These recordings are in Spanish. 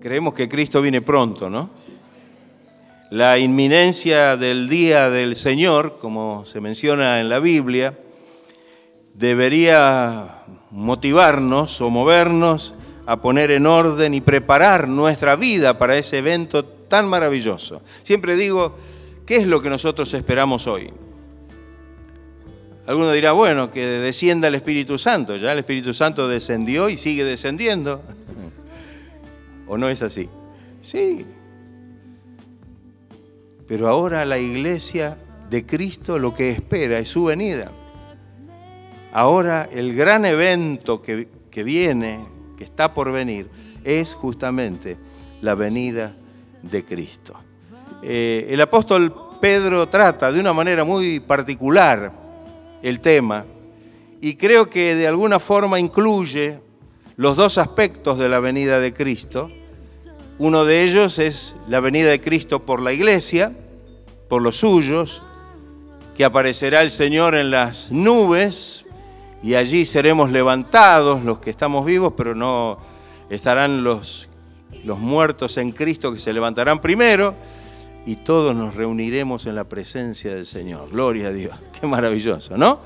Creemos que Cristo viene pronto, ¿no? La inminencia del día del Señor, como se menciona en la Biblia, debería motivarnos o movernos a poner en orden y preparar nuestra vida para ese evento tan maravilloso. Siempre digo, ¿qué es lo que nosotros esperamos hoy? Alguno dirá, bueno, que descienda el Espíritu Santo. Ya el Espíritu Santo descendió y sigue descendiendo. ¿O no es así? Sí. Pero ahora la iglesia de Cristo lo que espera es su venida. Ahora el gran evento que viene, que está por venir, es justamente la venida de Cristo. El apóstol Pedro trata de una manera muy particular el tema y creo que de alguna forma incluye los dos aspectos de la venida de Cristo. Uno de ellos es la venida de Cristo por la iglesia, por los suyos, que aparecerá el Señor en las nubes y allí seremos levantados los que estamos vivos, pero no estarán los muertos en Cristo que se levantarán primero y todos nos reuniremos en la presencia del Señor. Gloria a Dios. Qué maravilloso, ¿no?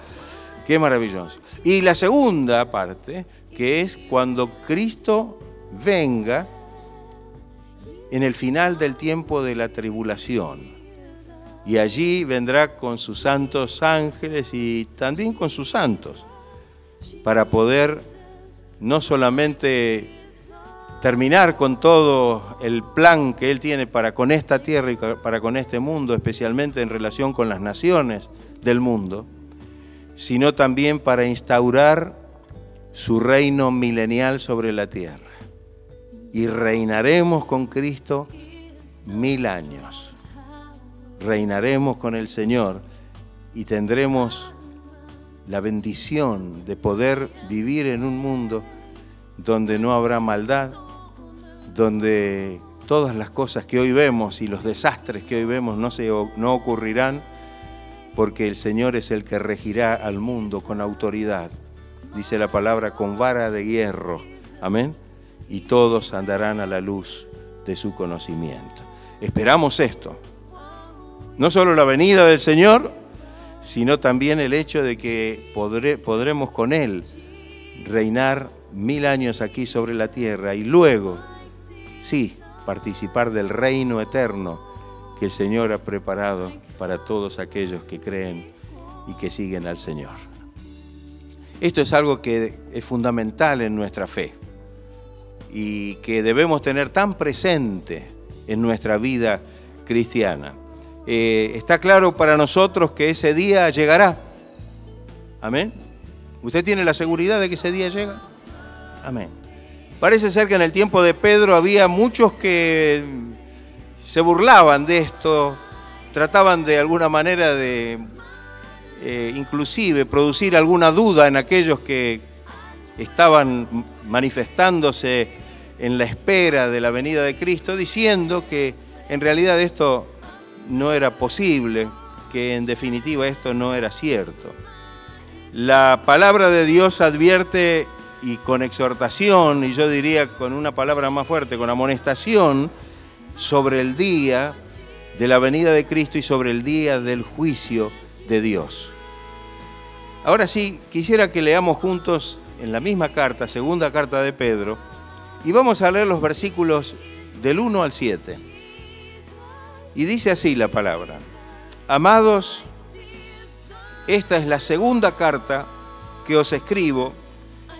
Qué maravilloso. Y la segunda parte, que es cuando Cristo venga en el final del tiempo de la tribulación. Y allí vendrá con sus santos ángeles y también con sus santos, para poder no solamente terminar con todo el plan que Él tiene para con esta tierra y para con este mundo, especialmente en relación con las naciones del mundo, sino también para instaurar su reino milenial sobre la tierra. Y reinaremos con Cristo 1000 años. Reinaremos con el Señor y tendremos la bendición de poder vivir en un mundo donde no habrá maldad, donde todas las cosas que hoy vemos y los desastres que hoy vemos no ocurrirán, porque el Señor es el que regirá al mundo con autoridad. Dice la palabra, con vara de hierro. Amén. Y todos andarán a la luz de su conocimiento. Esperamos esto. No solo la venida del Señor, sino también el hecho de que podremos con Él reinar 1000 años aquí sobre la tierra y luego, sí, participar del reino eterno que el Señor ha preparado para todos aquellos que creen y que siguen al Señor. Esto es algo que es fundamental en nuestra fe y que debemos tener tan presente en nuestra vida cristiana. Está claro para nosotros que ese día llegará. Amén. ¿Usted tiene la seguridad de que ese día llega? Amén. Parece ser que en el tiempo de Pedro había muchos que se burlaban de esto, trataban de alguna manera de inclusive producir alguna duda en aquellos que estaban manifestándose en la espera de la venida de Cristo, diciendo que en realidad esto no era posible, que en definitiva esto no era cierto. La palabra de Dios advierte y con exhortación, y yo diría con una palabra más fuerte, con amonestación, sobre el día de la venida de Cristo y sobre el día del juicio de Dios. Ahora sí, quisiera que leamos juntos en la misma carta, segunda carta de Pedro, y vamos a leer los versículos del 1 al 7. Y dice así la palabra: Amados, esta es la segunda carta que os escribo,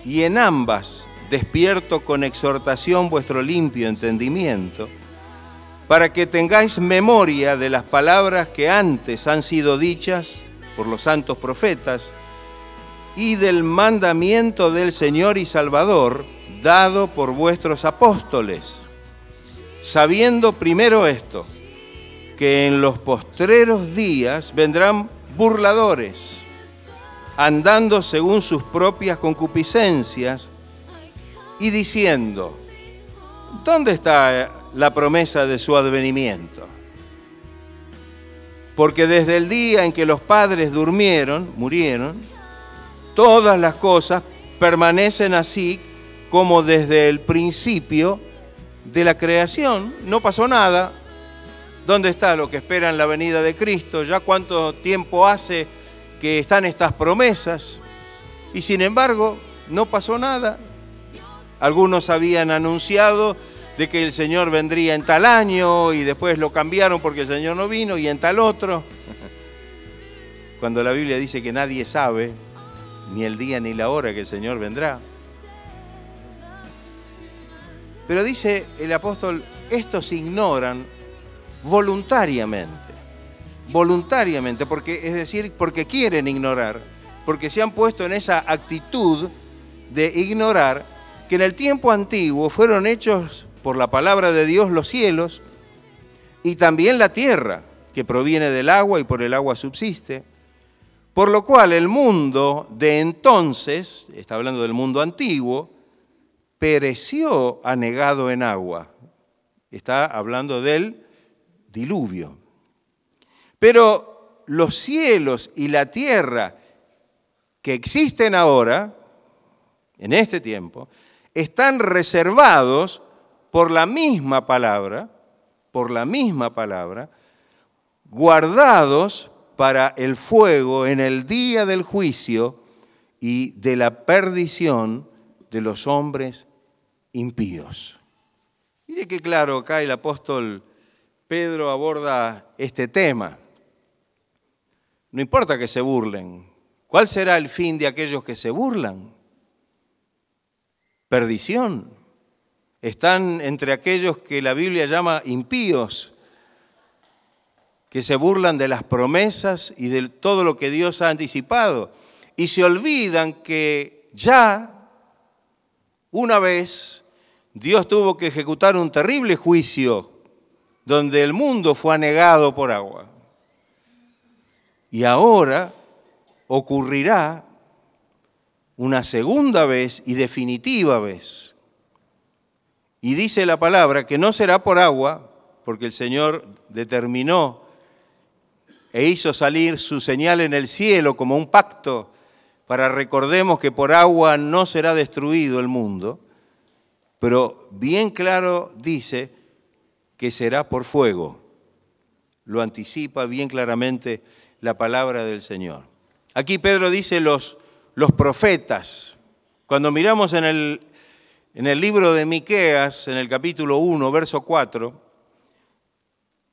y en ambas despierto con exhortación vuestro limpio entendimiento, para que tengáis memoria de las palabras que antes han sido dichas por los santos profetas, y del mandamiento del Señor y Salvador, dado por vuestros apóstoles, sabiendo primero esto, que en los postreros días vendrán burladores, andando según sus propias concupiscencias, y diciendo, ¿dónde está la promesa de su advenimiento? Porque desde el día en que los padres murieron, todas las cosas permanecen así como desde el principio de la creación no pasó nada. ¿Dónde está lo que esperan la venida de Cristo? ¿Ya cuánto tiempo hace que están estas promesas? Y sin embargo, no pasó nada. Algunos habían anunciado de que el Señor vendría en tal año y después lo cambiaron porque el Señor no vino y en tal otro. Cuando la Biblia dice que nadie sabe ni el día ni la hora que el Señor vendrá. Pero dice el apóstol, estos ignoran voluntariamente, porque, es decir, porque quieren ignorar, porque se han puesto en esa actitud de ignorar que en el tiempo antiguo fueron hechos por la palabra de Dios los cielos y también la tierra, que proviene del agua y por el agua subsiste, por lo cual el mundo de entonces, está hablando del mundo antiguo, pereció anegado en agua. Está hablando del diluvio. Pero los cielos y la tierra que existen ahora, en este tiempo, están reservados por la misma palabra, guardados para el fuego en el día del juicio y de la perdición de los hombres impíos. Mire que claro, acá el apóstol Pedro aborda este tema. No importa que se burlen. ¿Cuál será el fin de aquellos que se burlan? Perdición. Están entre aquellos que la Biblia llama impíos, que se burlan de las promesas y de todo lo que Dios ha anticipado. Y se olvidan que ya una vez Dios tuvo que ejecutar un terrible juicio donde el mundo fue anegado por agua. Y ahora ocurrirá una segunda vez y definitiva vez. Y dice la palabra que no será por agua, porque el Señor determinó e hizo salir su señal en el cielo como un pacto para recordemos que por agua no será destruido el mundo, pero bien claro dice que será por fuego. Lo anticipa bien claramente la palabra del Señor. Aquí Pedro dice los profetas. Cuando miramos en el libro de Miqueas, en el capítulo 1, verso 4,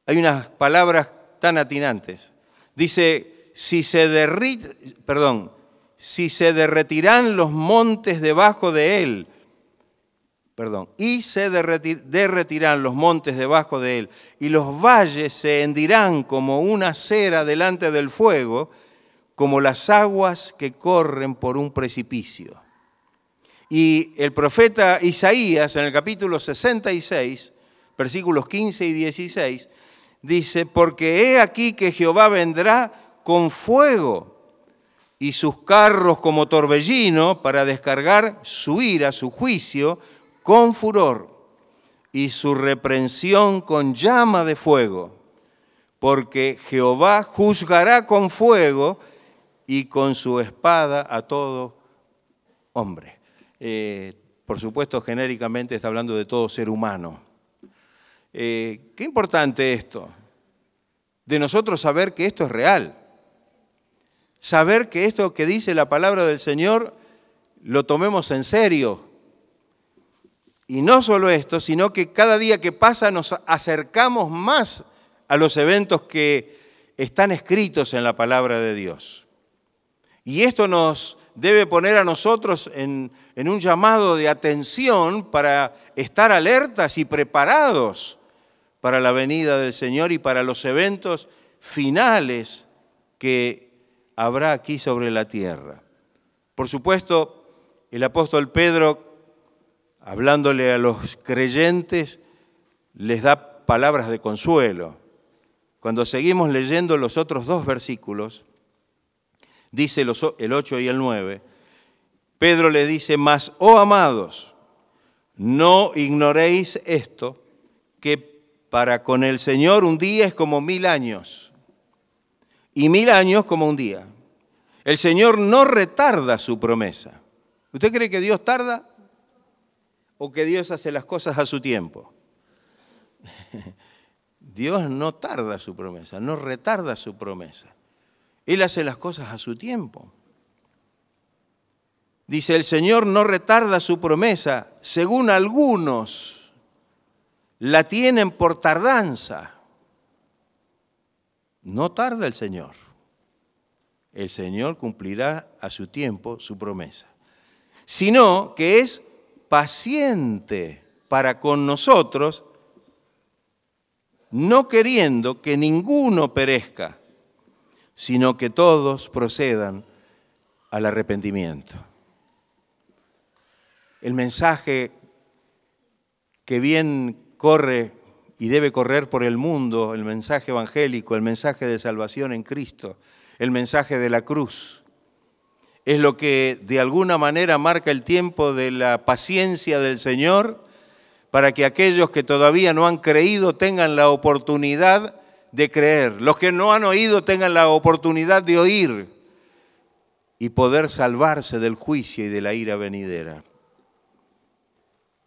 hay unas palabras tan atinantes. Dice, si se derretirán los montes debajo de él, y se derretirán los montes debajo de él, y los valles se hendirán como una cera delante del fuego, como las aguas que corren por un precipicio. Y el profeta Isaías, en el capítulo 66, versículos 15 y 16, dice, porque he aquí que Jehová vendrá con fuego y sus carros como torbellino para descargar su ira, su juicio, con furor y su reprensión con llama de fuego, porque Jehová juzgará con fuego y con su espada a todo hombre. Por supuesto, genéricamente está hablando de todo ser humano. Qué importante esto, de nosotros saber que esto es real, saber que esto que dice la palabra del Señor lo tomemos en serio. Y no solo esto, sino que cada día que pasa nos acercamos más a los eventos que están escritos en la palabra de Dios. Y esto nos debe poner a nosotros en un llamado de atención para estar alertas y preparados para la venida del Señor y para los eventos finales que habrá aquí sobre la tierra. Por supuesto, el apóstol Pedro, hablándole a los creyentes, les da palabras de consuelo. Cuando seguimos leyendo los otros dos versículos, dice el 8 y el 9, Pedro le dice, mas, oh amados, no ignoréis esto, que para con el Señor un día es como 1000 años, y 1000 años como un día. El Señor no retarda su promesa. ¿Usted cree que Dios tarda? ¿O que Dios hace las cosas a su tiempo? Dios no tarda su promesa, no retarda su promesa. Él hace las cosas a su tiempo. Dice, el Señor no retarda su promesa, según algunos la tienen por tardanza. No tarda el Señor. El Señor cumplirá a su tiempo su promesa. Sino que es paciente para con nosotros, no queriendo que ninguno perezca, sino que todos procedan al arrepentimiento. El mensaje que bien corre y debe correr por el mundo, el mensaje evangélico, el mensaje de salvación en Cristo, el mensaje de la cruz, es lo que de alguna manera marca el tiempo de la paciencia del Señor para que aquellos que todavía no han creído tengan la oportunidad de creer. Los que no han oído tengan la oportunidad de oír y poder salvarse del juicio y de la ira venidera.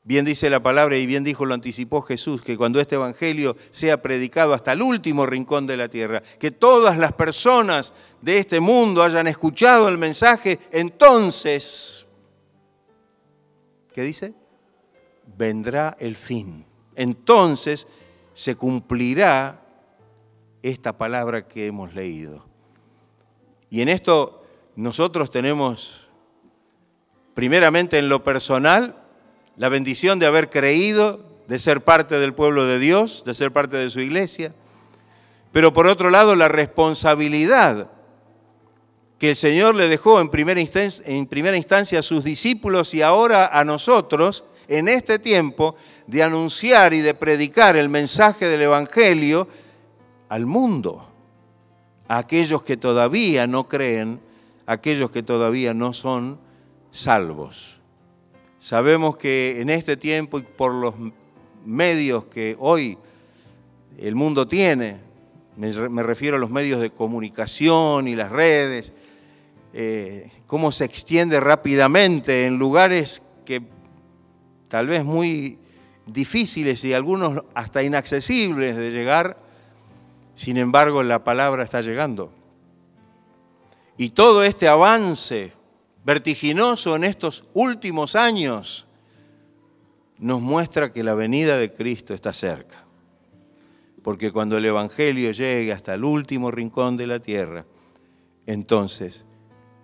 Bien dice la palabra y bien dijo, lo anticipó Jesús, que cuando este evangelio sea predicado hasta el último rincón de la tierra, que todas las personas de este mundo hayan escuchado el mensaje, entonces, ¿qué dice? Vendrá el fin. Entonces se cumplirá esta palabra que hemos leído. Y en esto nosotros tenemos, primeramente en lo personal, la bendición de haber creído, de ser parte del pueblo de Dios, de ser parte de su iglesia, pero por otro lado la responsabilidad que el Señor le dejó en primera instancia a sus discípulos y ahora a nosotros en este tiempo de anunciar y de predicar el mensaje del Evangelio al mundo, a aquellos que todavía no creen, a aquellos que todavía no son salvos. Sabemos que en este tiempo y por los medios que hoy el mundo tiene, me refiero a los medios de comunicación y las redes, cómo se extiende rápidamente en lugares que tal vez muy difíciles y algunos hasta inaccesibles de llegar, sin embargo la palabra está llegando. Y todo este avance vertiginoso en estos últimos años nos muestra que la venida de Cristo está cerca. Porque cuando el Evangelio llegue hasta el último rincón de la tierra, entonces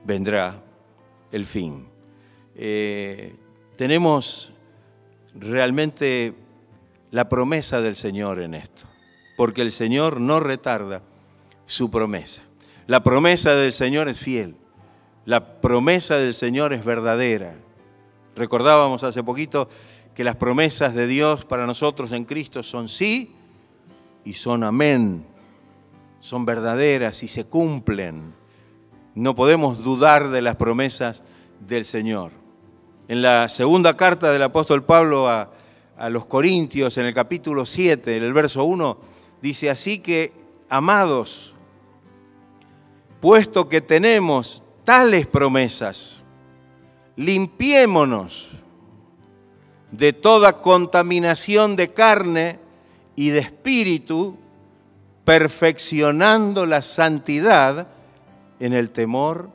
vendrá el fin. Tenemos realmente la promesa del Señor en esto, porque el Señor no retarda su promesa. La promesa del Señor es fiel. La promesa del Señor es verdadera. Recordábamos hace poquito que las promesas de Dios para nosotros en Cristo son sí y son amén. Son verdaderas y se cumplen. No podemos dudar de las promesas del Señor. En la segunda carta del apóstol Pablo a los Corintios, en el capítulo 7, en el verso 1, dice, así que, amados, puesto que tenemos tales promesas, limpiémonos de toda contaminación de carne y de espíritu, perfeccionando la santidad en el temor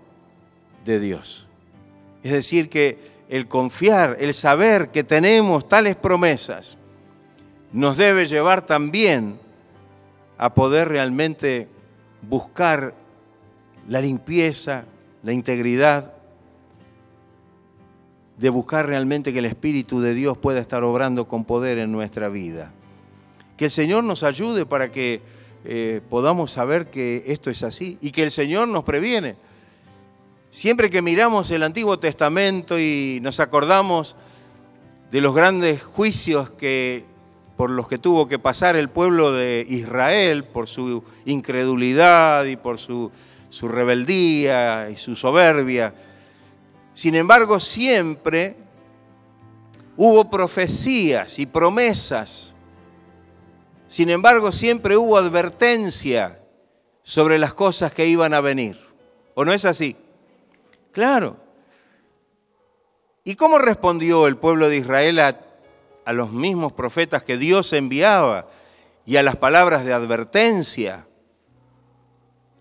de Dios. Es decir, que el confiar, el saber que tenemos tales promesas, nos debe llevar también a poder realmente buscar la limpieza, la integridad, de buscar realmente que el Espíritu de Dios pueda estar obrando con poder en nuestra vida. Que el Señor nos ayude para que podamos saber que esto es así y que el Señor nos previene. Siempre que miramos el Antiguo Testamento y nos acordamos de los grandes juicios por los que tuvo que pasar el pueblo de Israel, por su incredulidad y por su rebeldía y su soberbia. Sin embargo, siempre hubo profecías y promesas. Sin embargo, siempre hubo advertencia sobre las cosas que iban a venir. ¿O no es así? Claro. ¿Y cómo respondió el pueblo de Israel a los mismos profetas que Dios enviaba y a las palabras de advertencia.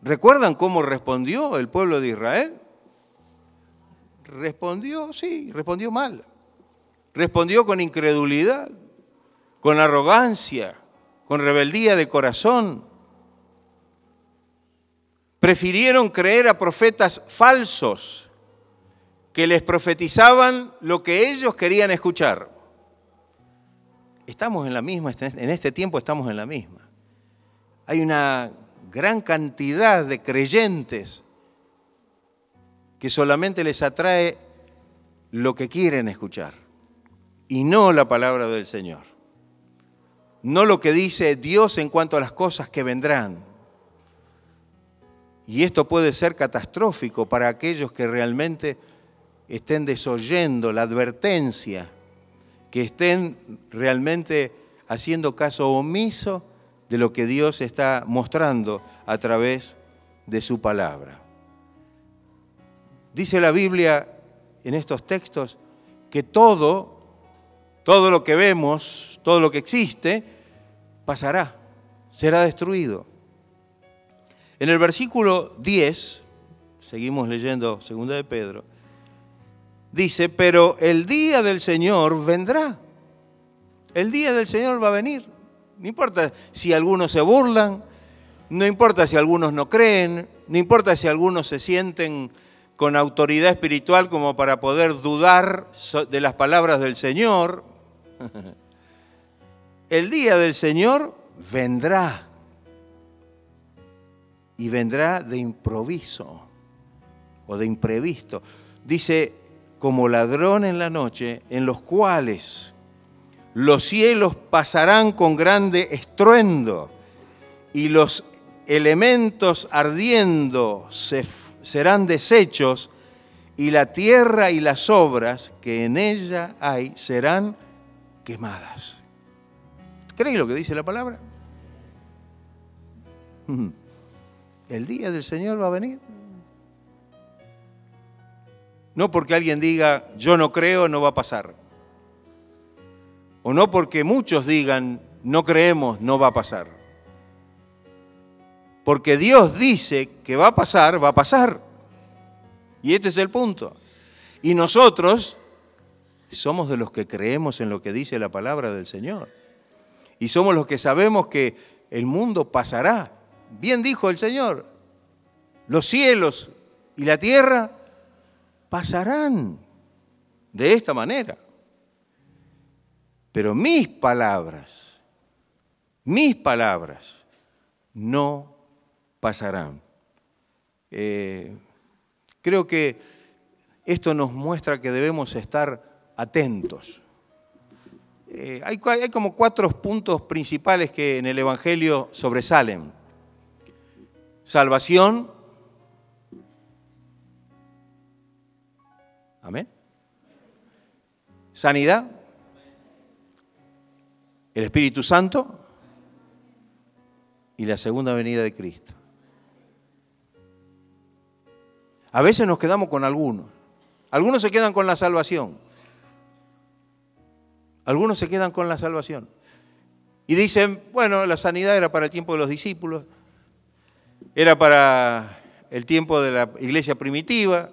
¿Recuerdan cómo respondió el pueblo de Israel? Respondió mal. Respondió con incredulidad, con arrogancia, con rebeldía de corazón. Prefirieron creer a profetas falsos que les profetizaban lo que ellos querían escuchar. Estamos en la misma, en este tiempo estamos en la misma. Hay una gran cantidad de creyentes que solamente les atrae lo que quieren escuchar y no la palabra del Señor. No lo que dice Dios en cuanto a las cosas que vendrán. Y esto puede ser catastrófico para aquellos que realmente estén desoyendo la advertencia, que estén realmente haciendo caso omiso de lo que Dios está mostrando a través de su palabra. Dice la Biblia en estos textos que todo lo que vemos, todo lo que existe, pasará, será destruido. En el versículo 10, seguimos leyendo 2 de Pedro, dice, pero el día del Señor vendrá. El día del Señor va a venir. No importa si algunos se burlan, no importa si algunos no creen, no importa si algunos se sienten con autoridad espiritual como para poder dudar de las palabras del Señor. El día del Señor vendrá. Y vendrá de improviso o de imprevisto. Dice, como ladrón en la noche, en los cuales los cielos pasarán con grande estruendo y los elementos ardiendo serán deshechos y la tierra y las obras que en ella hay serán quemadas. ¿Creen lo que dice la palabra? El día del Señor va a venir. No porque alguien diga, yo no creo, no va a pasar. O no porque muchos digan, no creemos, no va a pasar. Porque Dios dice que va a pasar, va a pasar. Y este es el punto. Y nosotros somos de los que creemos en lo que dice la palabra del Señor. Y somos los que sabemos que el mundo pasará. Bien dijo el Señor, los cielos y la tierra pasarán de esta manera. Pero mis palabras no pasarán. Creo que esto nos muestra que debemos estar atentos. Hay como 4 puntos principales que en el Evangelio sobresalen. Salvación. Amén. Sanidad. El Espíritu Santo. Y la segunda venida de Cristo. A veces nos quedamos con algunos. Algunos se quedan con la salvación. Algunos se quedan con la salvación. Y dicen, bueno, la sanidad era para el tiempo de los discípulos. Era para el tiempo de la iglesia primitiva.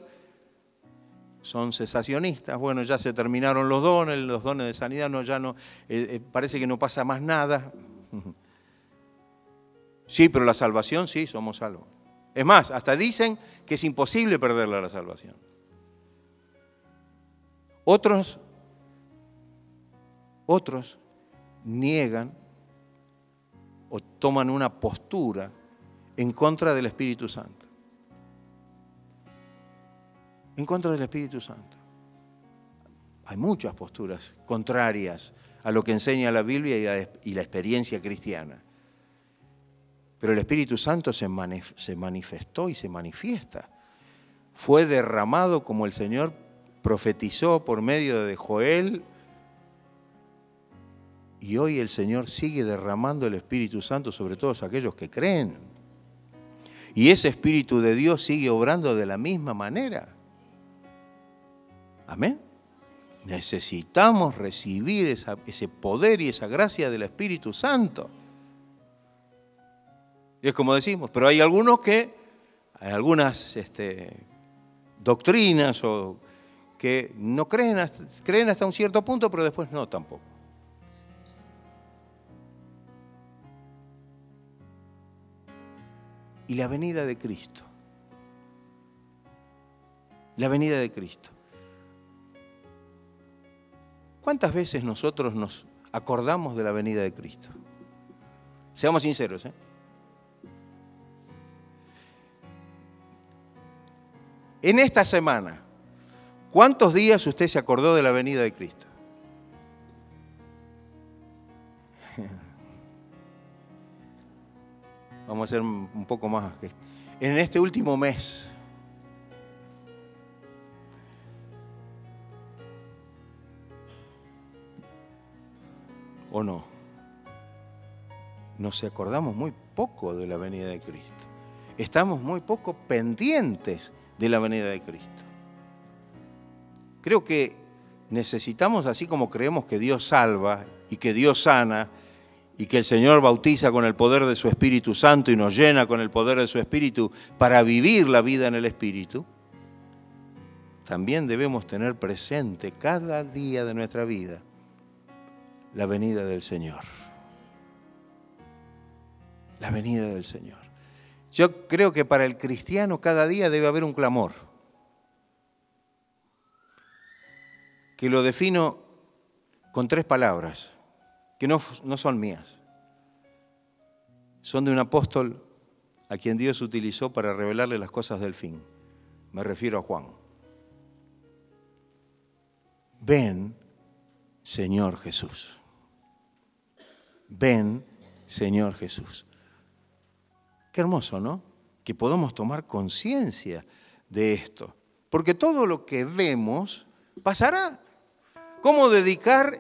Son cesacionistas. Bueno, ya se terminaron los dones de sanidad, parece que no pasa más nada. Sí, pero la salvación sí, somos salvos. Es más, hasta dicen que es imposible perderla la salvación. Otros niegan o toman una postura en contra del Espíritu Santo. En contra del Espíritu Santo. Hay muchas posturas contrarias a lo que enseña la Biblia y la experiencia cristiana. Pero el Espíritu Santo se manifestó y se manifiesta. Fue derramado como el Señor profetizó por medio de Joel. Y hoy el Señor sigue derramando el Espíritu Santo sobre todos aquellos que creen. Y ese Espíritu de Dios sigue obrando de la misma manera. Amén. Necesitamos recibir ese poder y esa gracia del Espíritu Santo. Y es como decimos, pero hay algunos que, hay algunas doctrinas o que no creen hasta un cierto punto, pero después no tampoco. Y la venida de Cristo. La venida de Cristo. ¿Cuántas veces nosotros nos acordamos de la venida de Cristo? Seamos sinceros, ¿eh? En esta semana, ¿cuántos días usted se acordó de la venida de Cristo? Vamos a hacer un poco más. En este último mes. ¿O no? Nos acordamos muy poco de la venida de Cristo. Estamos muy poco pendientes de la venida de Cristo. Creo que necesitamos, así como creemos que Dios salva y que Dios sana y que el Señor bautiza con el poder de su Espíritu Santo y nos llena con el poder de su Espíritu para vivir la vida en el Espíritu, también debemos tener presente cada día de nuestra vida la venida del Señor. La venida del Señor. Yo creo que para el cristiano cada día debe haber un clamor, que lo defino con 3 palabras, que no son mías. Son de un apóstol a quien Dios utilizó para revelarle las cosas del fin. Me refiero a Juan. Ven, Señor Jesús. Ven, Señor Jesús. Qué hermoso, ¿no? Que podamos tomar conciencia de esto. Porque todo lo que vemos pasará. ¿Cómo dedicar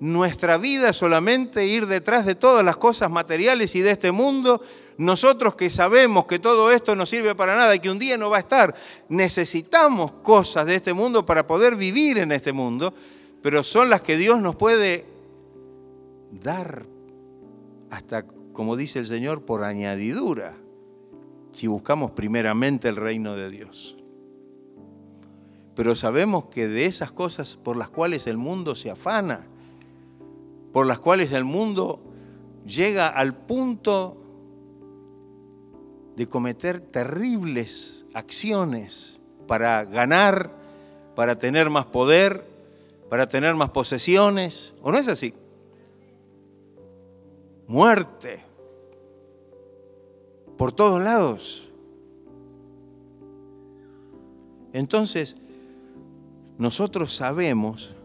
nuestra vida solamente a ir detrás de todas las cosas materiales y de este mundo? Nosotros que sabemos que todo esto no sirve para nada y que un día no va a estar. Necesitamos cosas de este mundo para poder vivir en este mundo, pero son las que Dios nos puede dar hasta, como dice el Señor, por añadidura, si buscamos primeramente el reino de Dios. Pero sabemos que de esas cosas por las cuales el mundo se afana, por las cuales el mundo llega al punto de cometer terribles acciones para ganar, para tener más poder, para tener más posesiones, ¿o no es así? Muerte por todos lados. Entonces, nosotros sabemos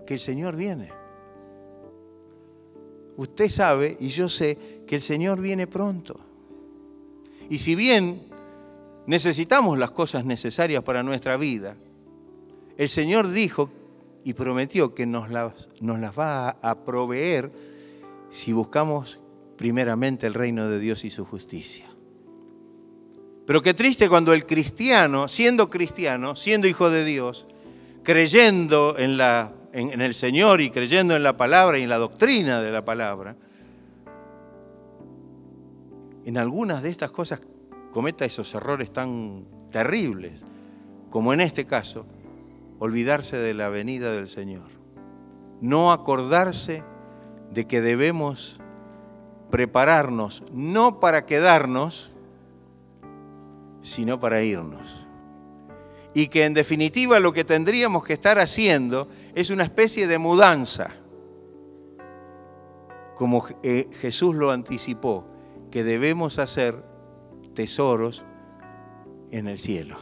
que el Señor viene. Usted sabe y yo sé que el Señor viene pronto. Y si bien necesitamos las cosas necesarias para nuestra vida, el Señor dijo y prometió que nos las va a proveer si buscamos primeramente el reino de Dios y su justicia. Pero qué triste cuando el cristiano, siendo hijo de Dios, creyendo en el Señor y creyendo en la palabra y en la doctrina de la palabra, en algunas de estas cosas cometa esos errores tan terribles, como en este caso, olvidarse de la venida del Señor. No acordarse de que debemos prepararnos, no para quedarnos, sino para irnos. Y que en definitiva lo que tendríamos que estar haciendo es una especie de mudanza, como Jesús lo anticipó, que debemos hacer tesoros en el cielo.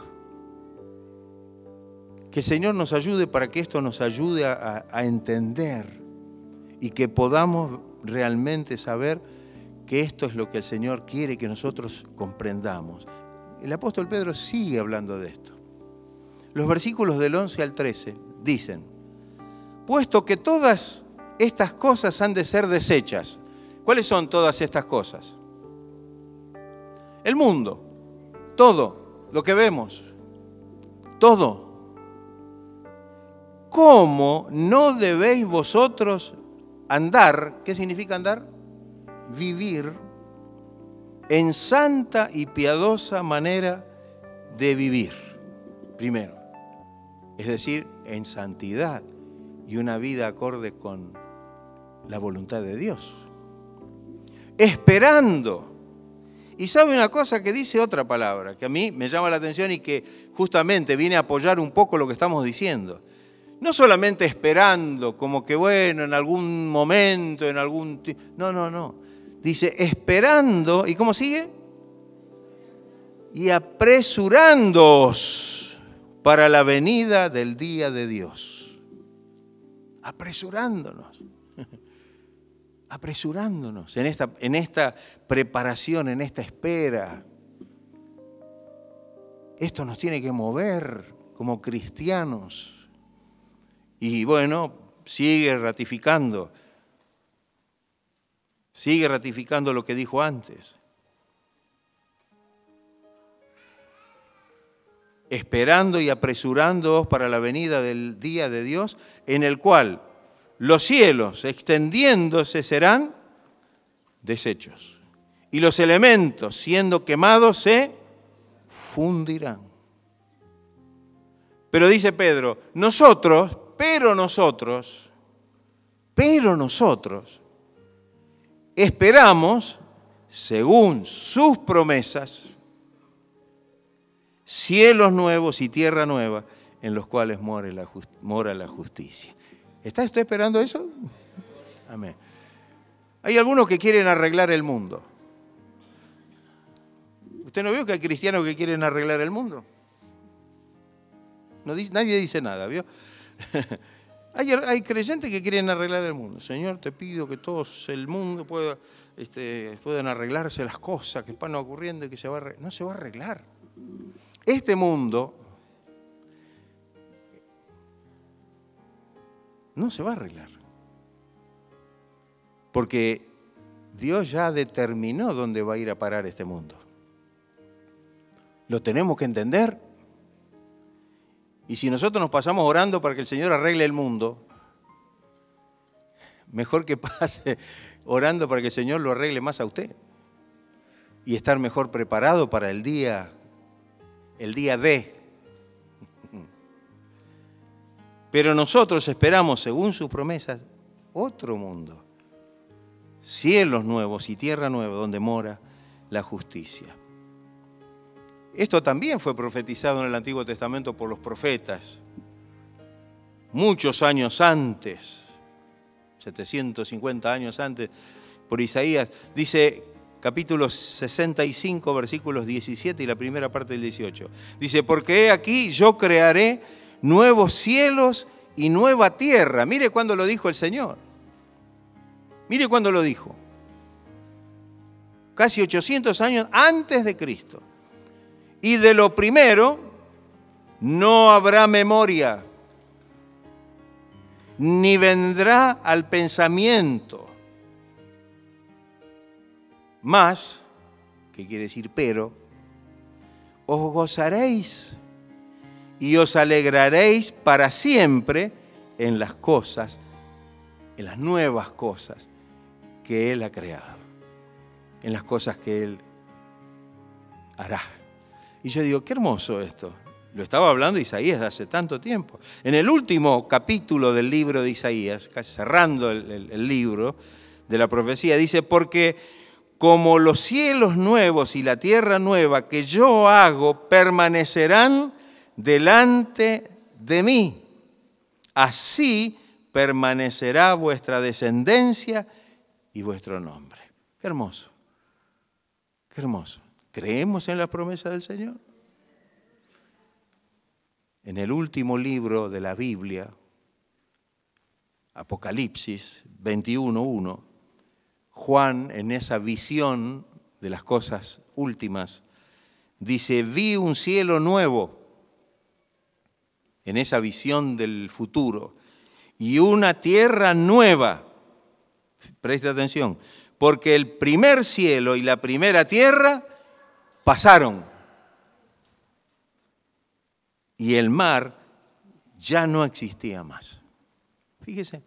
Que el Señor nos ayude para que esto nos ayude a entender y que podamos realmente saber que esto es lo que el Señor quiere que nosotros comprendamos. El apóstol Pedro sigue hablando de esto. Los versículos del 11 al 13 dicen: puesto que todas estas cosas han de ser deshechas. ¿Cuáles son todas estas cosas? El mundo, todo lo que vemos, todo. ¿cómo no debéis vosotros andar? ¿Qué significa andar? Vivir en santa y piadosa manera de vivir, primero. Es decir, en santidad y una vida acorde con la voluntad de Dios. Esperando. Y sabe una cosa que dice otra palabra, que a mí me llama la atención y que justamente viene a apoyar un poco lo que estamos diciendo. No solamente esperando, como que bueno, en algún momento, en algún... No. Dice, esperando, ¿y cómo sigue? Y apresurándoos para la venida del día de Dios. Apresurándonos. Apresurándonos en esta preparación, en esta espera. Esto nos tiene que mover como cristianos. Y bueno, sigue ratificando lo que dijo antes. Esperando y apresurándoos para la venida del día de Dios, en el cual los cielos, extendiéndose, serán deshechos. Y los elementos, siendo quemados, se fundirán. Pero dice Pedro, nosotros, esperamos, según sus promesas, cielos nuevos y tierra nueva, en los cuales mora la justicia. ¿Está usted esperando eso? Amén. Hay algunos que quieren arreglar el mundo. ¿Usted no vio que hay cristianos que quieren arreglar el mundo? Nadie dice nada, ¿vio? Hay creyentes que quieren arreglar el mundo. Señor, te pido que todo el mundo puedan arreglarse las cosas que están ocurriendo y que no se va a arreglar. Este mundo no se va a arreglar. Porque Dios ya determinó dónde va a ir a parar este mundo. Lo tenemos que entender. Y si nosotros nos pasamos orando para que el Señor arregle el mundo, mejor que pase orando para que el Señor lo arregle más a usted. Y estar mejor preparado para el día D. Pero nosotros esperamos, según sus promesas, otro mundo. Cielos nuevos y tierra nueva donde mora la justicia. Esto también fue profetizado en el Antiguo Testamento por los profetas. Muchos años antes, 750 años antes, por Isaías. Dice capítulo 65, versículos 17 y la primera parte del 18. Dice, porque he aquí yo crearé nuevos cielos y nueva tierra. Mire cuándo lo dijo el Señor. Mire cuándo lo dijo. Casi 800 años antes de Cristo. Y de lo primero no habrá memoria, ni vendrá al pensamiento. Más, ¿qué quiere decir pero? Os gozaréis y os alegraréis para siempre en las cosas, en las nuevas cosas que Él ha creado, en las cosas que Él hará. Y yo digo, qué hermoso esto. Lo estaba hablando Isaías de hace tanto tiempo. En el último capítulo del libro de Isaías, casi cerrando el libro de la profecía, dice, porque como los cielos nuevos y la tierra nueva que yo hago permanecerán delante de mí, así permanecerá vuestra descendencia y vuestro nombre. Qué hermoso, qué hermoso. ¿Creemos en la promesa del Señor? En el último libro de la Biblia, Apocalipsis 21:1, Juan, en esa visión de las cosas últimas, dice, vi un cielo nuevo, en esa visión del futuro, y una tierra nueva. Preste atención, porque el primer cielo y la primera tierra pasaron y el mar ya no existía más. Fíjese,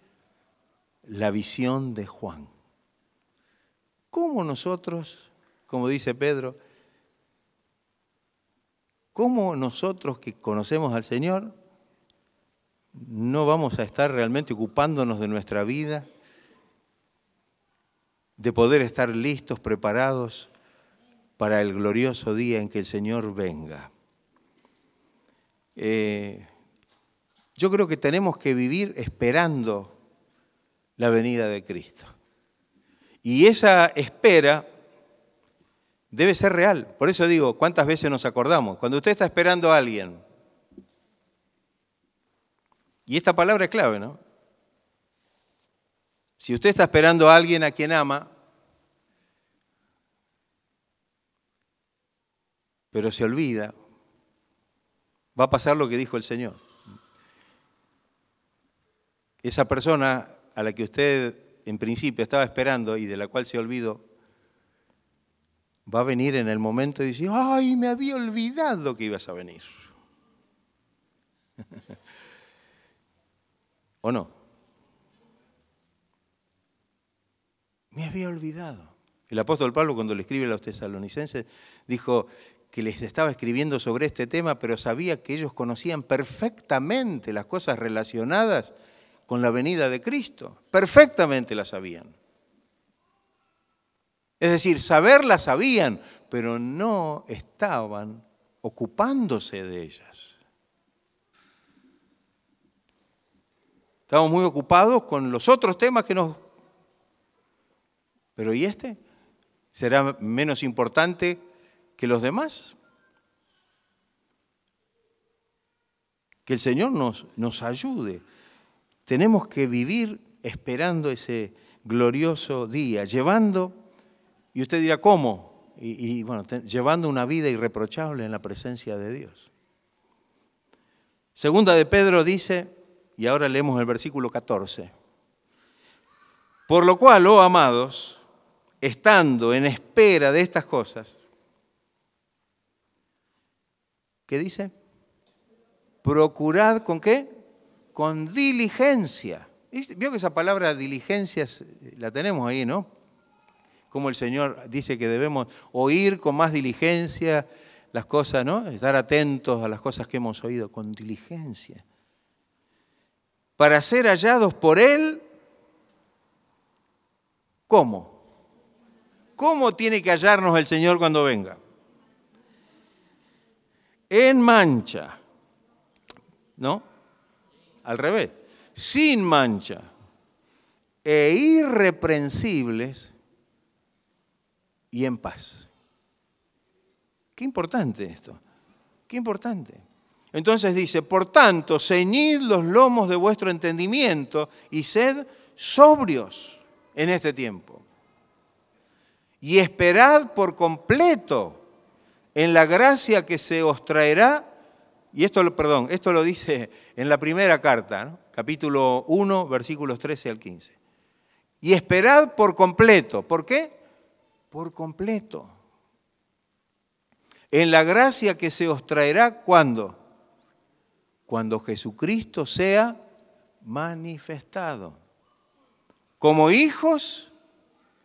la visión de Juan. ¿Cómo nosotros, como dice Pedro, cómo nosotros que conocemos al Señor no vamos a estar realmente ocupándonos de nuestra vida, de poder estar listos, preparados para el glorioso día en que el Señor venga? Yo creo que tenemos que vivir esperando la venida de Cristo. Y esa espera debe ser real. Por eso digo, ¿cuántas veces nos acordamos? Cuando usted está esperando a alguien, y esta palabra es clave, ¿no? Si usted está esperando a alguien a quien ama, pero se olvida, va a pasar lo que dijo el Señor. Esa persona a la que usted en principio estaba esperando y de la cual se olvidó, va a venir en el momento y decir, ¡ay, me había olvidado que ibas a venir! ¿O no? Me había olvidado. El apóstol Pablo, cuando le escribe a los tesalonicenses, dijo que les estaba escribiendo sobre este tema, pero sabía que ellos conocían perfectamente las cosas relacionadas con la venida de Cristo. Perfectamente las sabían. Es decir, saberlas sabían, pero no estaban ocupándose de ellas. Estamos muy ocupados con los otros temas que nos... Pero ¿y este? ¿Será menos importante que los demás? Que el Señor nos ayude. Tenemos que vivir esperando ese glorioso día, llevando, y usted dirá, ¿cómo? Bueno, llevando una vida irreprochable en la presencia de Dios. Segunda de Pedro dice, y ahora leemos el versículo 14, por lo cual, oh amados, estando en espera de estas cosas, ¿qué dice? Procurad, ¿con qué? Con diligencia. Vio que esa palabra diligencia la tenemos ahí, ¿no? Como el Señor dice que debemos oír con más diligencia las cosas, ¿no? Estar atentos a las cosas que hemos oído con diligencia. Para ser hallados por Él, ¿cómo? ¿Cómo tiene que hallarnos el Señor cuando venga? En mancha, ¿no? Al revés, sin mancha e irreprensibles y en paz. Qué importante esto, qué importante. Entonces dice, por tanto, ceñid los lomos de vuestro entendimiento y sed sobrios en este tiempo. Y esperad por completo en la gracia que se os traerá. Y esto lo dice en la primera carta, ¿no? Capítulo 1, versículos 13 al 15. Y esperad por completo. ¿Por qué? Por completo. En la gracia que se os traerá, ¿cuándo? Cuando Jesucristo sea manifestado. Como hijos,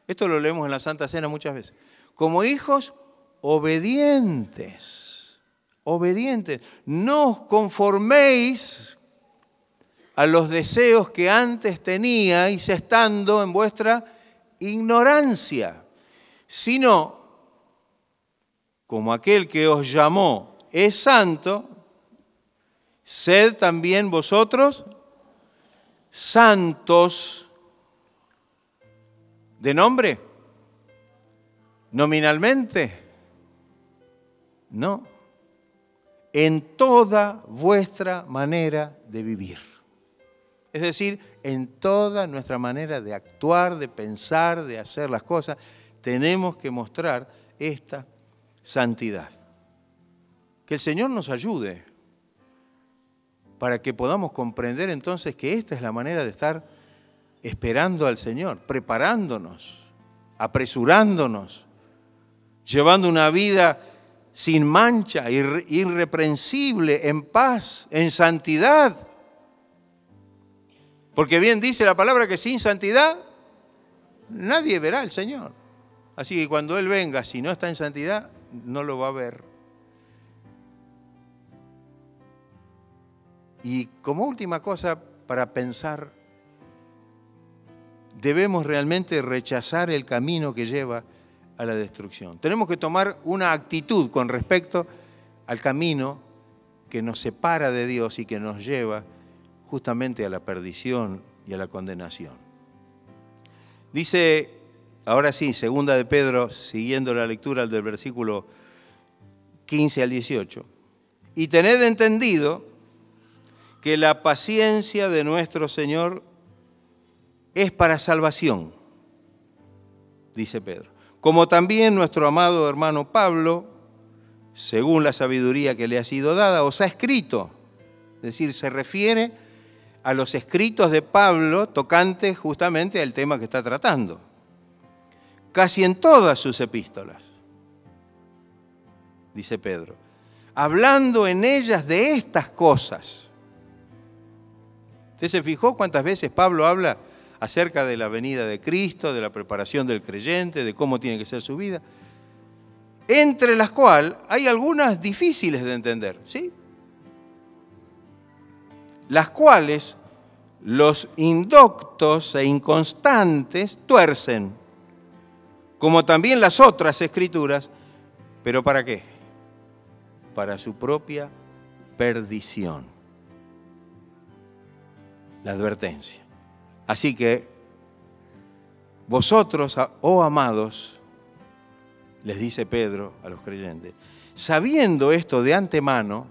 esto lo leemos en la Santa Cena muchas veces, como hijos obedientes, obedientes. No os conforméis a los deseos que antes teníais estando en vuestra ignorancia, sino como aquel que os llamó es santo, sed también vosotros santos. ¿De nombre? ¿Nominalmente? No. En toda vuestra manera de vivir. Es decir, en toda nuestra manera de actuar, de pensar, de hacer las cosas, tenemos que mostrar esta santidad. Que el Señor nos ayude para que podamos comprender entonces que esta es la manera de estar esperando al Señor, preparándonos, apresurándonos, llevando una vida sin mancha, irreprensible, en paz, en santidad, Porque bien dice la palabra que sin santidad nadie verá al Señor. Así que cuando Él venga, si no está en santidad, no lo va a ver. Y como última cosa para pensar, debemos realmente rechazar el camino que lleva a la destrucción. Tenemos que tomar una actitud con respecto al camino que nos separa de Dios y que nos lleva justamente a la perdición y a la condenación. Dice, ahora sí, segunda de Pedro, siguiendo la lectura del versículo 15 al 18. Y tened entendido que la paciencia de nuestro Señor es para salvación, dice Pedro. Como también nuestro amado hermano Pablo, según la sabiduría que le ha sido dada, os ha escrito. Es decir, se refiere a los escritos de Pablo tocantes justamente al tema que está tratando. Casi en todas sus epístolas, dice Pedro, hablando en ellas de estas cosas. ¿Usted se fijó cuántas veces Pablo habla acerca de la venida de Cristo, de la preparación del creyente, de cómo tiene que ser su vida? Entre las cuales hay algunas difíciles de entender, ¿sí? Las cuales los indoctos e inconstantes tuercen, como también las otras escrituras, ¿pero para qué? Para su propia perdición. La advertencia. Así que vosotros, oh amados, les dice Pedro a los creyentes, sabiendo esto de antemano,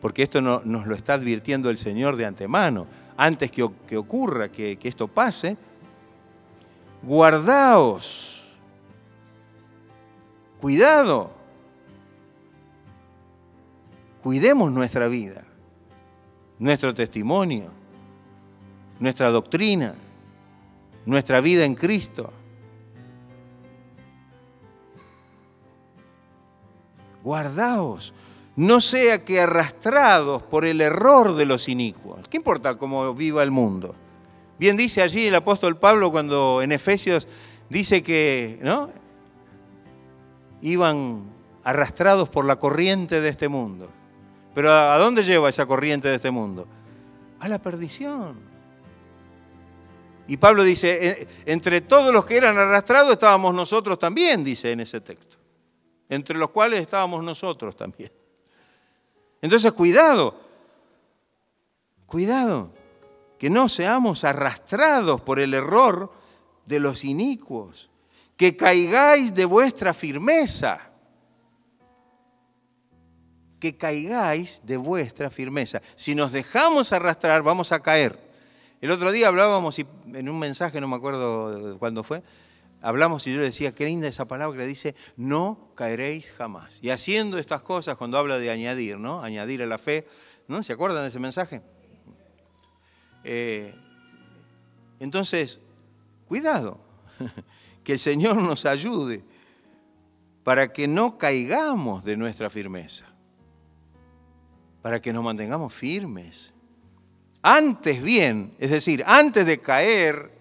porque esto nos lo está advirtiendo el Señor de antemano, antes que ocurra, que esto pase, guardaos, cuidado, cuidemos nuestra vida, nuestro testimonio, nuestra doctrina, nuestra vida en Cristo. Guardaos, no sea que arrastrados por el error de los inicuos. ¿Qué importa cómo viva el mundo? Bien dice allí el apóstol Pablo cuando en Efesios dice que, ¿no?, iban arrastrados por la corriente de este mundo. Pero ¿a dónde lleva esa corriente de este mundo? A la perdición. Y Pablo dice, entre todos los que eran arrastrados estábamos nosotros también, dice en ese texto. Entre los cuales estábamos nosotros también. Entonces, cuidado, que no seamos arrastrados por el error de los inicuos, que caigáis de vuestra firmeza. Que caigáis de vuestra firmeza. Si nos dejamos arrastrar, vamos a caer. El otro día hablábamos, y en un mensaje, no me acuerdo cuándo fue, hablamos y yo le decía, qué linda esa palabra que le dice, no caeréis jamás. Y haciendo estas cosas, cuando habla de añadir, ¿no? Añadir a la fe, ¿no? ¿Se acuerdan de ese mensaje? Entonces, cuidado, que el Señor nos ayude para que no caigamos de nuestra firmeza, para que nos mantengamos firmes. Antes bien, es decir, antes de caer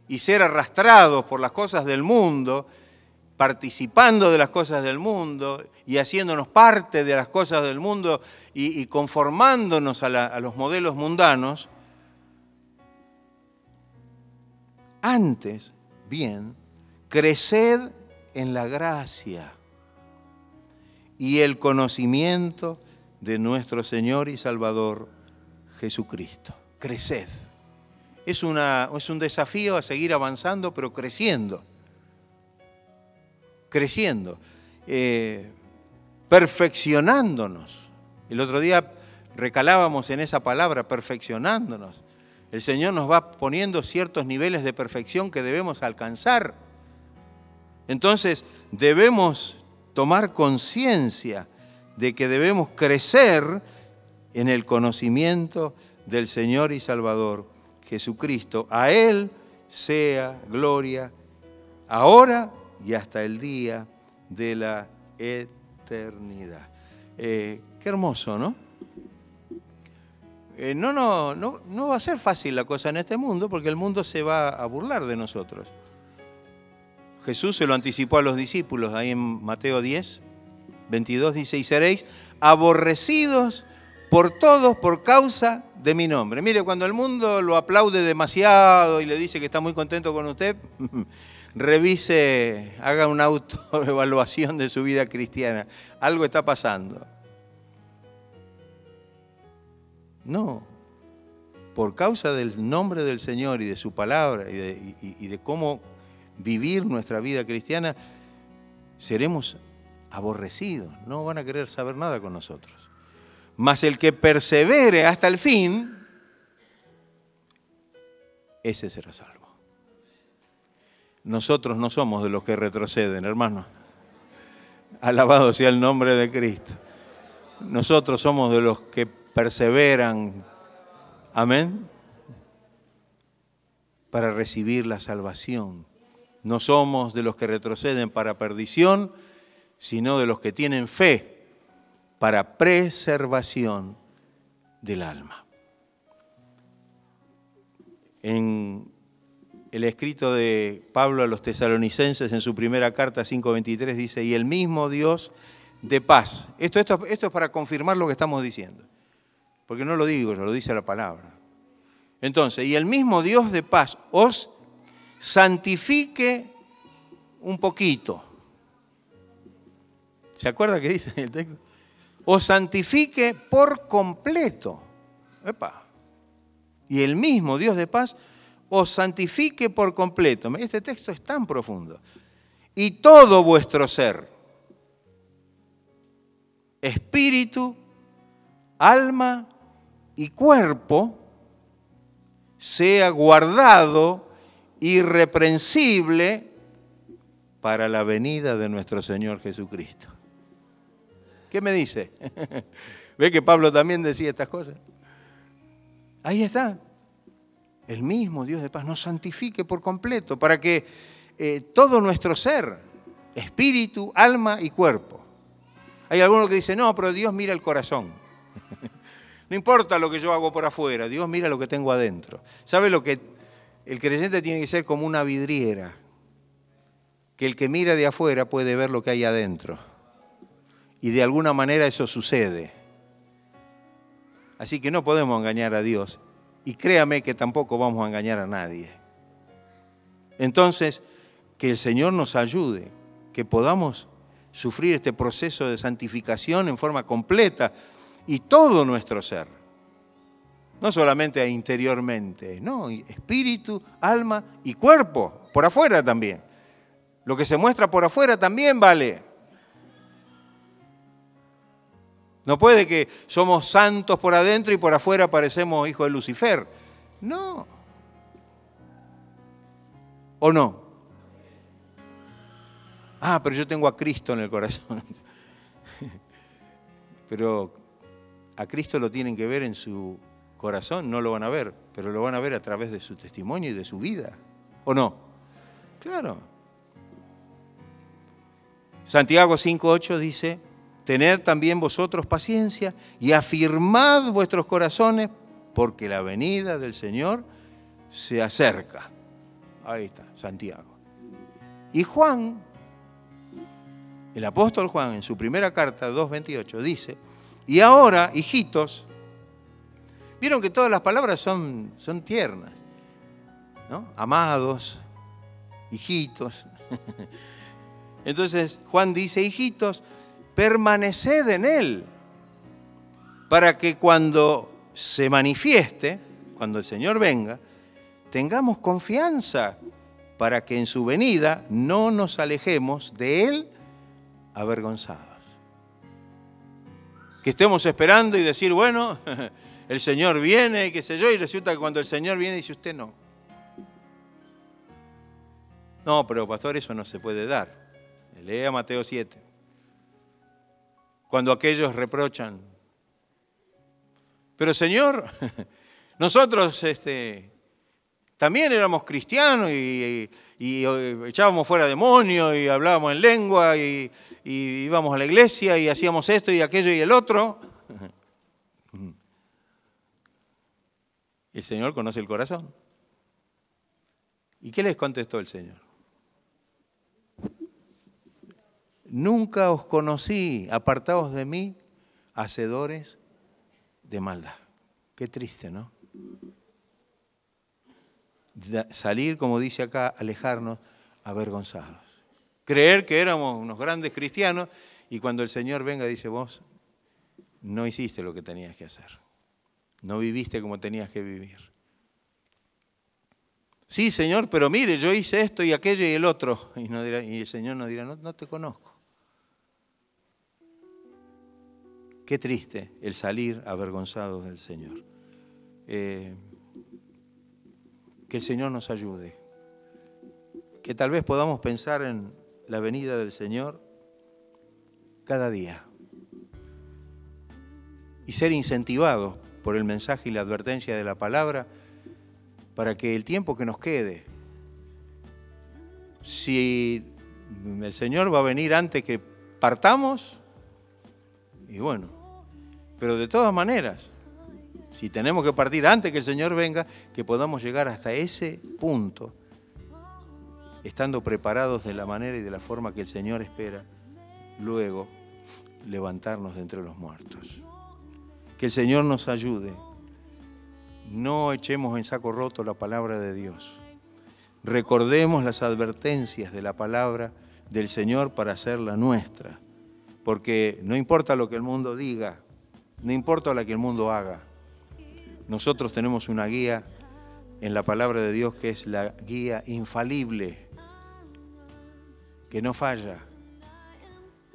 y ser arrastrados por las cosas del mundo, participando de las cosas del mundo y haciéndonos parte de las cosas del mundo y conformándonos a los modelos mundanos, antes bien, creced en la gracia y el conocimiento de nuestro Señor y Salvador Jesucristo. Creced. Es un desafío a seguir avanzando, pero creciendo. Creciendo. Perfeccionándonos. El otro día recalábamos en esa palabra, perfeccionándonos. El Señor nos va poniendo ciertos niveles de perfección que debemos alcanzar. Entonces, debemos tomar conciencia de que debemos crecer en el conocimiento del Señor y Salvador Jesucristo. A Él sea gloria ahora y hasta el día de la eternidad. Qué hermoso, ¿no? no va a ser fácil la cosa en este mundo, porque el mundo se va a burlar de nosotros. Jesús se lo anticipó a los discípulos, ahí en Mateo 10, 22 dice, y seréis aborrecidos por todos por causa de mi nombre. Mire, cuando el mundo lo aplaude demasiado y le dice que está muy contento con usted, revise, haga una autoevaluación de su vida cristiana. Algo está pasando. No, por causa del nombre del Señor y de su palabra y de cómo vivir nuestra vida cristiana, seremos aborrecidos, no van a querer saber nada con nosotros. Mas el que persevere hasta el fin, ese será salvo. Nosotros no somos de los que retroceden, hermanos. Alabado sea el nombre de Cristo. Nosotros somos de los que perseveran, amén, para recibir la salvación. No somos de los que retroceden para perdición, sino de los que tienen fe para preservación del alma. En el escrito de Pablo a los tesalonicenses en su primera carta 5:23 dice, y el mismo Dios de paz. Esto es para confirmar lo que estamos diciendo, porque no lo digo, lo dice la palabra. Entonces, y el mismo Dios de paz os santifique un poquito. ¿Se acuerda que dice en el texto? Os santifique por completo. ¡Epa! Y el mismo Dios de paz os santifique por completo. Este texto es tan profundo. Y todo vuestro ser, espíritu, alma y cuerpo, sea guardado irreprensible para la venida de nuestro Señor Jesucristo. ¿Qué me dice? ¿Ve que Pablo también decía estas cosas? Ahí está. El mismo Dios de paz nos santifique por completo para que todo nuestro ser, espíritu, alma y cuerpo. Hay algunos que dicen, no, pero Dios mira el corazón. No importa lo que yo hago por afuera, Dios mira lo que tengo adentro. ¿Sabe lo que el creyente tiene que ser como una vidriera? Que el que mira de afuera puede ver lo que hay adentro. Y de alguna manera eso sucede. Así que no podemos engañar a Dios. Y créame que tampoco vamos a engañar a nadie. Entonces, que el Señor nos ayude, que podamos sufrir este proceso de santificación en forma completa y todo nuestro ser. No solamente interiormente, no, espíritu, alma y cuerpo, por afuera también. Lo que se muestra por afuera también vale. No puede que somos santos por adentro y por afuera parecemos hijos de Lucifer. No. ¿O no? Ah, pero yo tengo a Cristo en el corazón. Pero a Cristo lo tienen que ver en su corazón, no lo van a ver, pero lo van a ver a través de su testimonio y de su vida. ¿O no? Claro. Santiago 5:8 dice, tened también vosotros paciencia y afirmad vuestros corazones porque la venida del Señor se acerca. Ahí está, Santiago. Y Juan, el apóstol Juan, en su primera carta, 2:28, dice, y ahora, hijitos, vieron que todas las palabras son tiernas, ¿no? Amados, hijitos. Entonces, Juan dice, hijitos, permaneced en Él, para que cuando se manifieste, cuando el Señor venga, tengamos confianza para que en su venida no nos alejemos de Él avergonzados. Que estemos esperando y decir, bueno, el Señor viene, qué sé yo, y resulta que cuando el Señor viene dice usted no. No, pero pastor, eso no se puede dar. Lea Mateo 7. Cuando aquellos reprochan, pero Señor, nosotros también éramos cristianos y echábamos fuera demonios y hablábamos en lengua y íbamos a la iglesia y hacíamos esto y aquello y el otro. El Señor conoce el corazón. ¿Y qué les contestó el Señor? Nunca os conocí, apartaos de mí, hacedores de maldad. Qué triste, ¿no? Salir, como dice acá, alejarnos avergonzados. Creer que éramos unos grandes cristianos y cuando el Señor venga dice, vos no hiciste lo que tenías que hacer. No viviste como tenías que vivir. Sí, Señor, pero mire, yo hice esto y aquello y el otro. Y el Señor nos dirá, no te conozco. Qué triste el salir avergonzados del Señor. Que el Señor nos ayude. Que tal vez podamos pensar en la venida del Señor cada día. Y ser incentivados por el mensaje y la advertencia de la palabra para que el tiempo que nos quede, si el Señor va a venir antes que partamos, y bueno, pero de todas maneras, si tenemos que partir antes que el Señor venga, que podamos llegar hasta ese punto, estando preparados de la manera y de la forma que el Señor espera, luego levantarnos de entre los muertos. Que el Señor nos ayude. No echemos en saco roto la palabra de Dios. Recordemos las advertencias de la palabra del Señor para hacerla nuestra. Porque no importa lo que el mundo diga, no importa lo que el mundo haga. Nosotros tenemos una guía en la palabra de Dios que es la guía infalible, que no falla,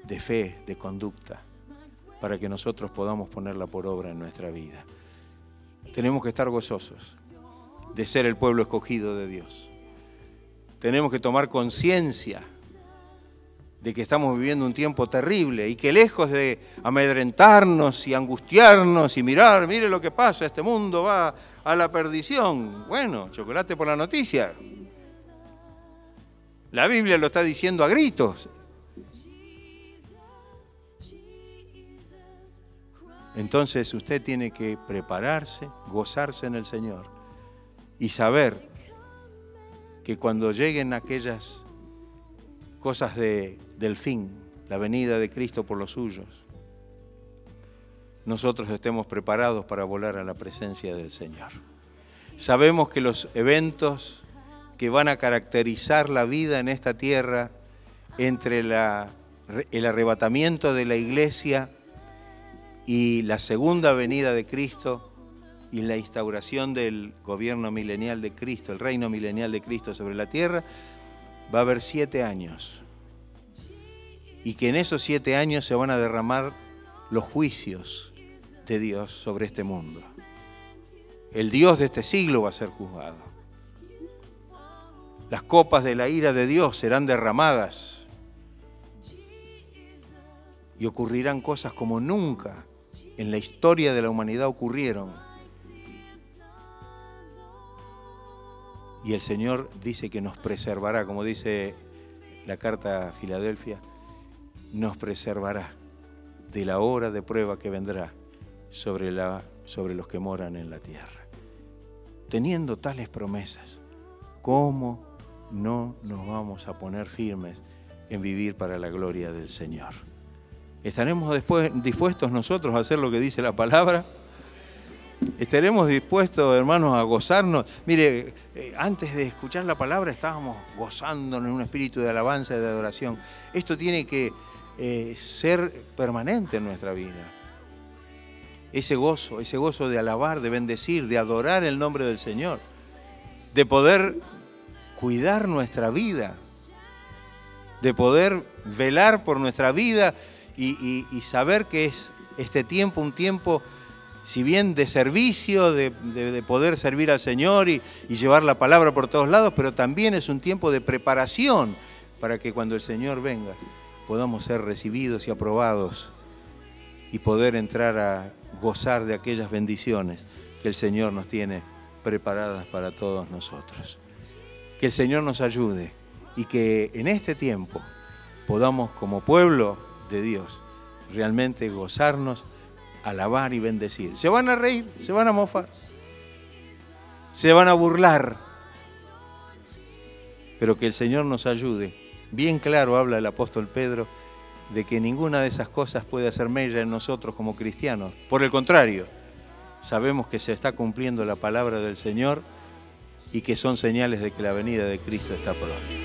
de fe, de conducta, para que nosotros podamos ponerla por obra en nuestra vida. Tenemos que estar gozosos de ser el pueblo escogido de Dios. Tenemos que tomar conciencia de que estamos viviendo un tiempo terrible y que lejos de amedrentarnos y angustiarnos y mire lo que pasa, este mundo va a la perdición. Bueno, chocolate por la noticia. La Biblia lo está diciendo a gritos. Entonces usted tiene que prepararse, gozarse en el Señor y saber que cuando lleguen aquellas cosas del fin, la venida de Cristo por los suyos, nosotros estemos preparados para volar a la presencia del Señor. Sabemos que los eventos que van a caracterizar la vida en esta tierra entre el arrebatamiento de la iglesia y la segunda venida de Cristo y la instauración del gobierno milenial de Cristo, el reino milenial de Cristo sobre la tierra, va a haber 7 años. Y que en esos 7 años se van a derramar los juicios de Dios sobre este mundo. El Dios de este siglo va a ser juzgado. Las copas de la ira de Dios serán derramadas. Y ocurrirán cosas como nunca en la historia de la humanidad ocurrieron. Y el Señor dice que nos preservará, como dice la carta a Filadelfia, nos preservará de la hora de prueba que vendrá sobre los que moran en la tierra. Teniendo tales promesas, ¿cómo no nos vamos a poner firmes en vivir para la gloria del Señor? ¿Estaremos dispuestos nosotros a hacer lo que dice la palabra? ¿Estaremos dispuestos, hermanos, a gozarnos? Mire, antes de escuchar la palabra estábamos gozándonos en un espíritu de alabanza y de adoración. Esto tiene que ser permanente en nuestra vida. Ese gozo de alabar, de bendecir, de adorar el nombre del Señor, de poder cuidar nuestra vida, de poder velar por nuestra vida y saber que es este tiempo un tiempo, si bien de servicio, de poder servir al Señor y llevar la palabra por todos lados, pero también es un tiempo de preparación para que cuando el Señor venga podamos ser recibidos y aprobados y poder entrar a gozar de aquellas bendiciones que el Señor nos tiene preparadas para todos nosotros. Que el Señor nos ayude y que en este tiempo podamos, como pueblo de Dios, realmente gozarnos, alabar y bendecir. Se van a reír, se van a mofar, se van a burlar. Pero que el Señor nos ayude. Bien claro habla el apóstol Pedro de que ninguna de esas cosas puede hacer mella en nosotros como cristianos. Por el contrario, sabemos que se está cumpliendo la palabra del Señor y que son señales de que la venida de Cristo está pronta.